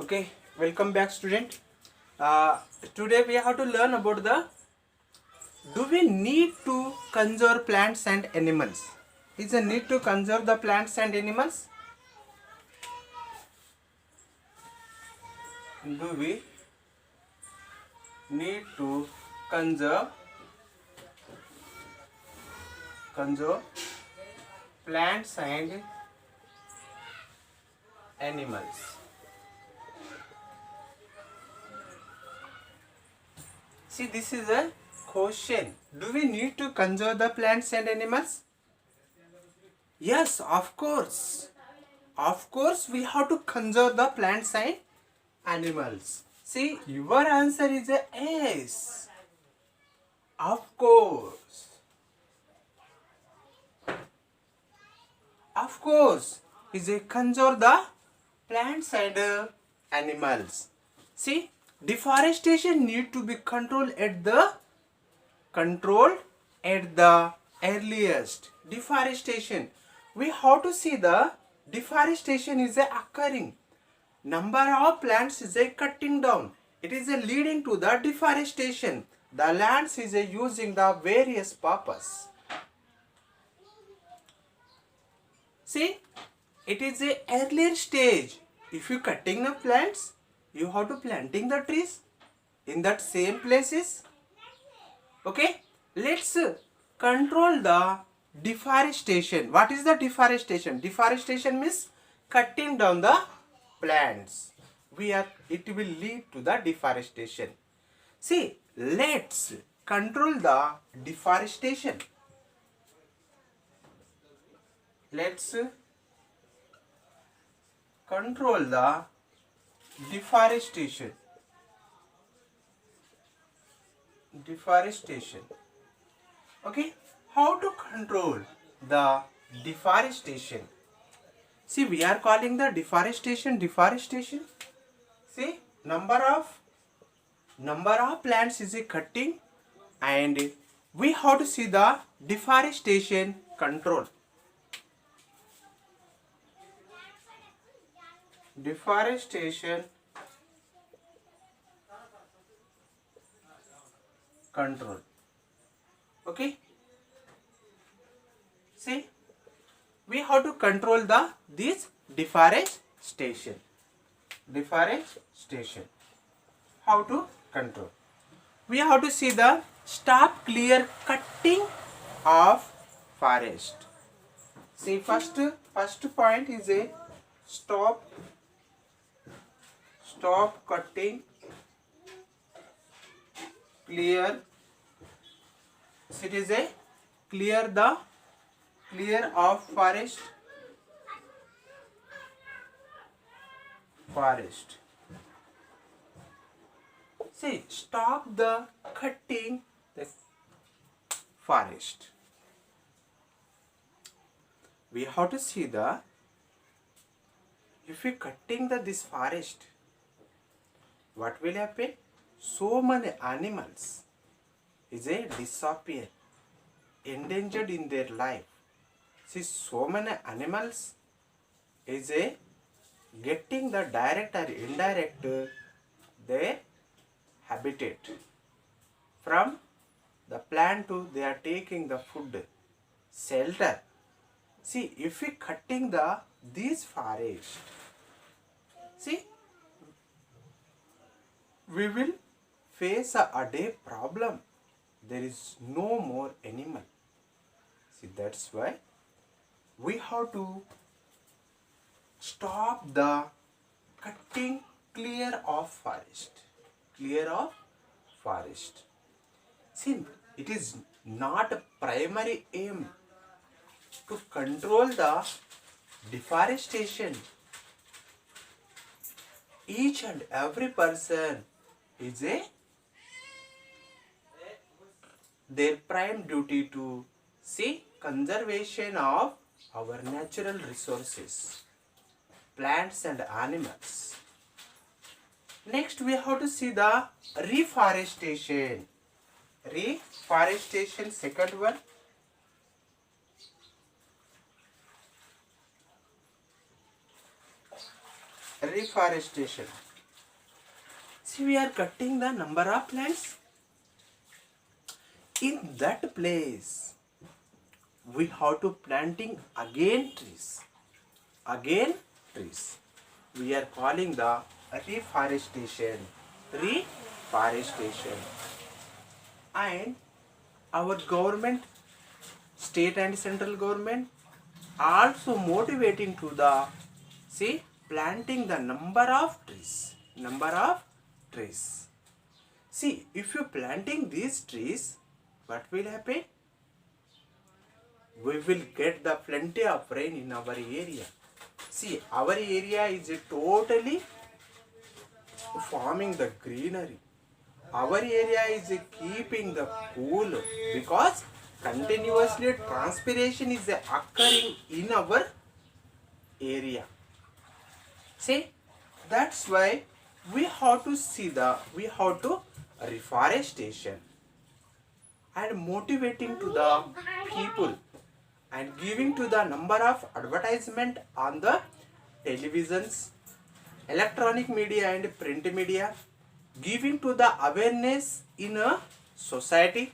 Okay, welcome back, student. Today we have to learn about the do we need to conserve plants and animals? Is a need to conserve the plants and animals? Do we need to conserve plants and animals? See, this is a question. Do we need to conserve the plants and animals? Yes, of course. Of course, we have to conserve the plants and animals. See, your answer is a yes. Of course. Of course, is a conserve the plants and animals. See, deforestation need to be controlled at the earliest. Deforestation. We have to see the deforestation is occurring. Number of plants is cutting down. It is leading to the deforestation. The lands is using the various purpose. See, it is a earlier stage. If you cutting the plants, you have to planting the trees in that same places. Okay, let's control the deforestation. What is the deforestation? Deforestation means cutting down the plants. It will lead to the deforestation. See, let's control the deforestation. Let's control the deforestation. Okay, how to control the deforestation? See, we are calling the deforestation. See, number of plants is cutting, and we have to see the deforestation control. Deforestation control. Okay, see, we have to control this deforestation. How to control? We have to see the stop clear cutting of forest. See, first point is a stop cutting clear. It is a clear of forest. See, stop the cutting the forest. We have to see if we cutting this forest, what will happen? So many animals is disappear, endangered in their life. See, so many animals is getting the direct or indirect their habitat. From the plant to they are taking the food, shelter. See, if we cutting this forest, see, we will face a day problem. There is no more animal. See, that's why we have to stop the cutting clear of forest. See, it is not a primary aim to control the deforestation. Each and every person is their prime duty to see conservation of our natural resources, plants and animals. Next, we have to see the reforestation. Second one. Reforestation. See, we are cutting the number of plants. In that place, we have to planting again trees. Again trees. We are calling the reforestation. Reforestation. And our government, state and central government, also motivating to the planting the number of trees. Number of trees. See, if you planting these trees, what will happen? We will get the plenty of rain in our area. See, our area is totally forming the greenery. Our area is keeping the cool because continuously transpiration is occurring in our area. See, that's why we have to reforestation and motivating to the people and giving to the number of advertisement on the televisions, electronic media and print media, giving to the awareness in a society,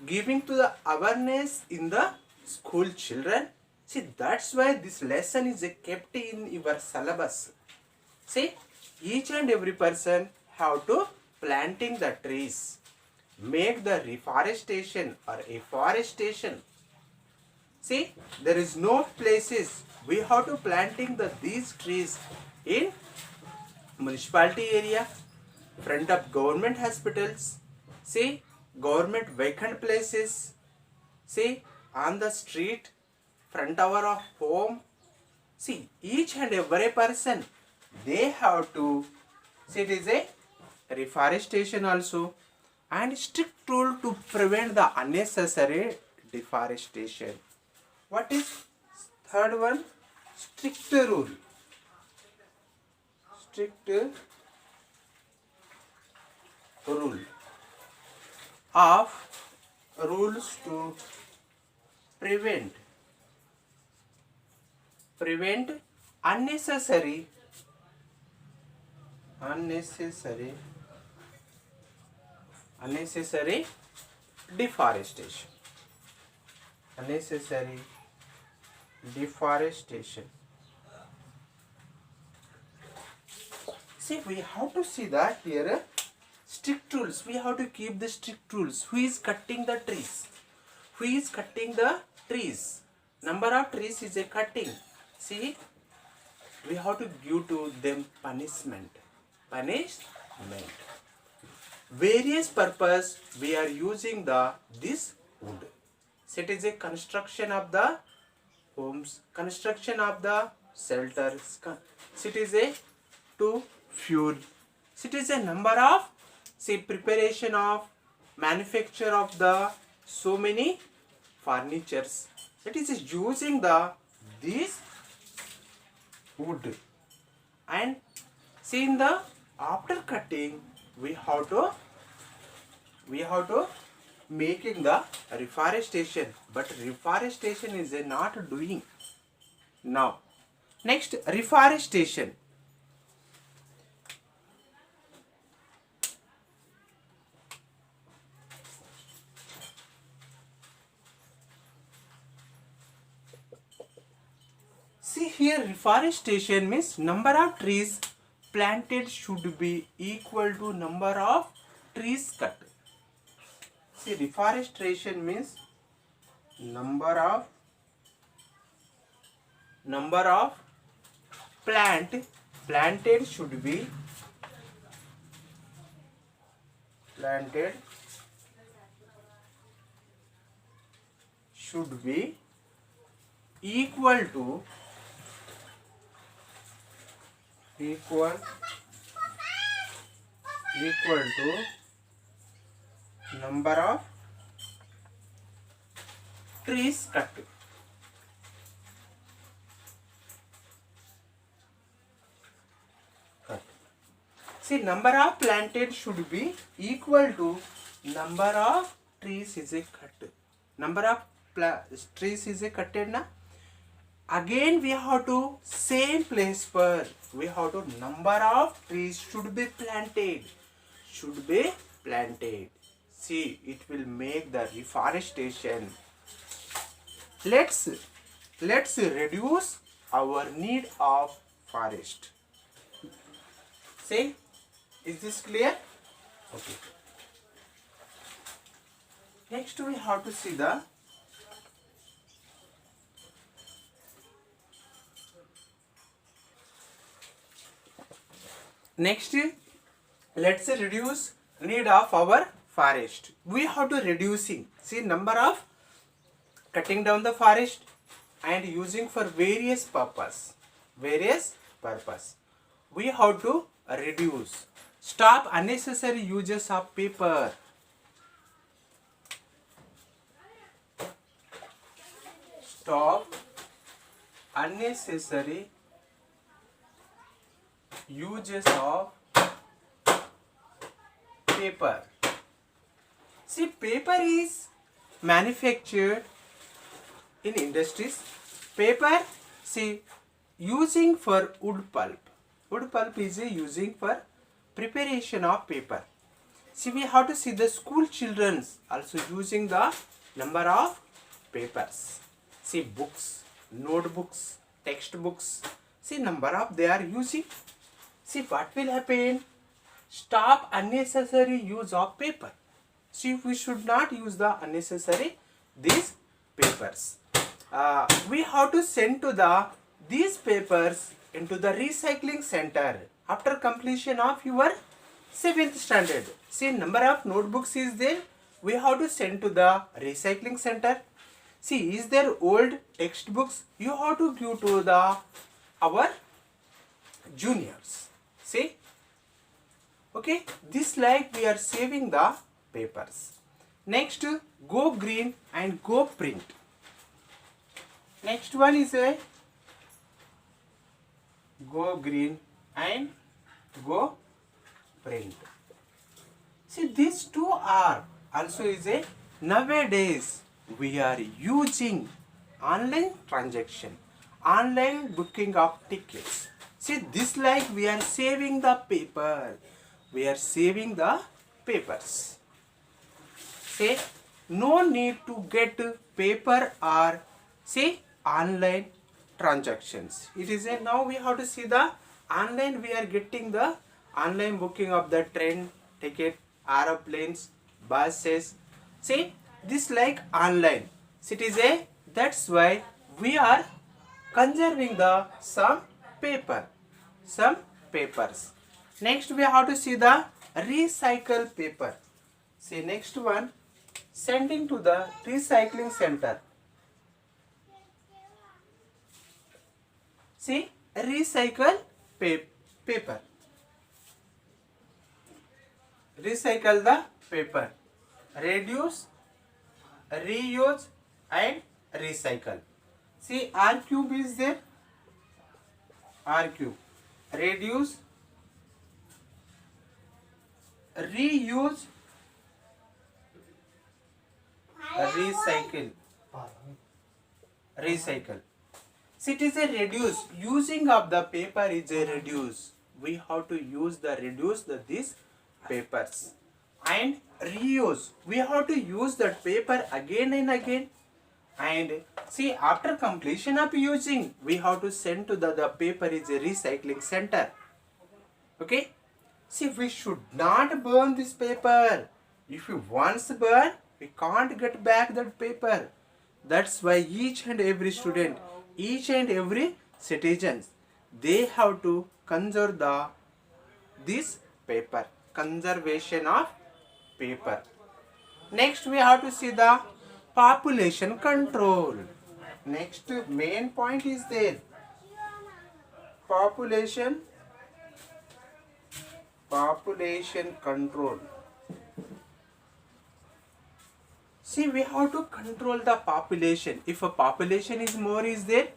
giving to the awareness in the school children. See, that's why this lesson is kept in your syllabus. See, each and every person have to planting the trees, make the reforestation or afforestation. See, there is no places we have to planting these trees in municipality area, front of government hospitals, see, government vacant places, see, on the street, front of our home. See, each and every person, they have to, see, it is a reforestation also and strict rule to prevent the unnecessary deforestation. What is third one? Strict rule. Strict rule of rules to prevent unnecessary deforestation. Unnecessary deforestation. See, we have to see that here strict rules. We have to keep the strict rules. Who is cutting the trees? Who is cutting the trees? Number of trees is a cutting. See, we have to give to them punishment. Various purpose we are using this wood. So it is a construction of the homes, construction of the shelters. So it is a to fuel. So it is a number of preparation of manufacture of the so many furnitures. It is using this wood. And see, in the after cutting we have to making the reforestation, but reforestation is not doing now. Next, reforestation. See here, reforestation means number of trees planted should be equal to number of trees cut. See, reforestation means number of planted should be equal to number of trees cut. See, number of planted should be equal to number of trees is a cut. Number of trees is a cutted na. Again we have to same place per we have to number of trees should be planted. should be planted. See, it will make the reforestation. Let's reduce our need of forest. See, is this clear? Okay. Next we have to see the next. Let's reduce need of our forest. We have to reducing. See, number of cutting down the forest and using for various purpose. We have to reduce. Stop unnecessary uses of paper. Stop unnecessary uses of paper. See, paper is manufactured in industries. Paper, see, using for wood pulp. Wood pulp is using for preparation of paper. See, we have to see the school children also using the number of papers. See, books, notebooks, textbooks. See, number of they are using. See, what will happen? Stop unnecessary use of paper. See, we should not use the unnecessary these papers. We have to send to these papers into the recycling center after completion of your 7th standard. See, number of notebooks is there. We have to send to the recycling center. See, is there old textbooks? You have to give to our juniors. See, okay, this like we are saving the papers. Next, go green and go print. Next one is a go green and go print. See, these two are also is a nowadays we are using online transaction, online booking of tickets. See, this like we are saving the paper. We are saving the papers. Say, no need to get paper or say online transactions. It is a now we have to see the online. We are getting the online booking of the train ticket, aeroplanes, buses. See, this like online. So it is a that's why we are conserving the some paper, some papers. Next we have to see the recycle paper. See, next one, sending to the recycling center. See, recycle paper. Recycle the paper. Reduce, reuse and recycle. See, R cube is there. R cube. Reduce, reuse, recycle. Recycle. See, it is a reduce. Using of the paper is a reduce. We have to use the reduce these papers. And reuse. We have to use that paper again and again. And see, after completion of using, we have to send to the paper is a recycling center. Okay. See, we should not burn this paper. If you once burn, we can't get back that paper. That's why each and every student, each and every citizen, they have to conserve this paper. Conservation of paper. Next, we have to see the population control. Next main point is there. Population control. See, we have to control the population. If a population is more is there,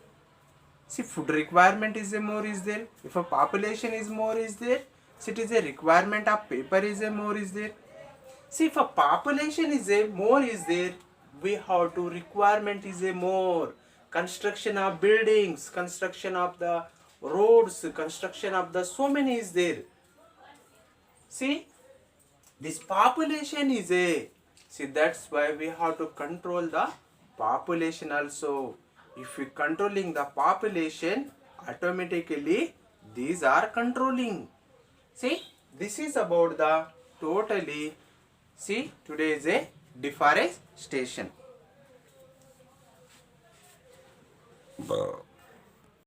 see, food requirement is more is there. If a population is more is there, see, it is a requirement of paper is more is there. See, if a population is more is there, we have to requirement is more. Construction of buildings, construction of the roads, construction of the so many is there. See, This population is a, see, that's why we have to control the population also. If we controlling the population, automatically these are controlling. See, this is about the totally, see, today is a deforestation.